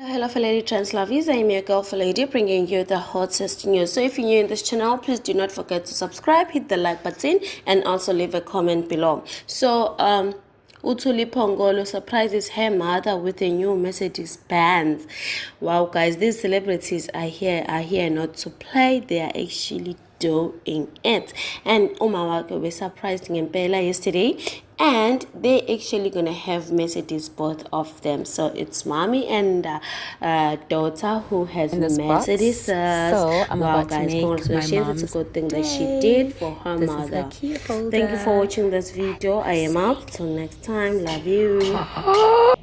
Hello fellow trans lovies, I'm your girl lady bringing you the hottest news. So if you're new in this channel, please do not forget to subscribe, hit the like button and also leave a comment below. So Utuli Pongolo surprises her mother with a new Mercedes Benz. Wow guys, these celebrities are here not to play, they are actually doing it. And Umawake were surprised Ngempela yesterday, and they actually gonna have Mercedes, both of them. So it's mommy and daughter who has In this Mercedes. box. So I'm Wow about to guys, make my congratulations, it's a mom's good thing that she day. did for her This is her mother. key holder. Thank you for watching this video. I am out till next time. Love you.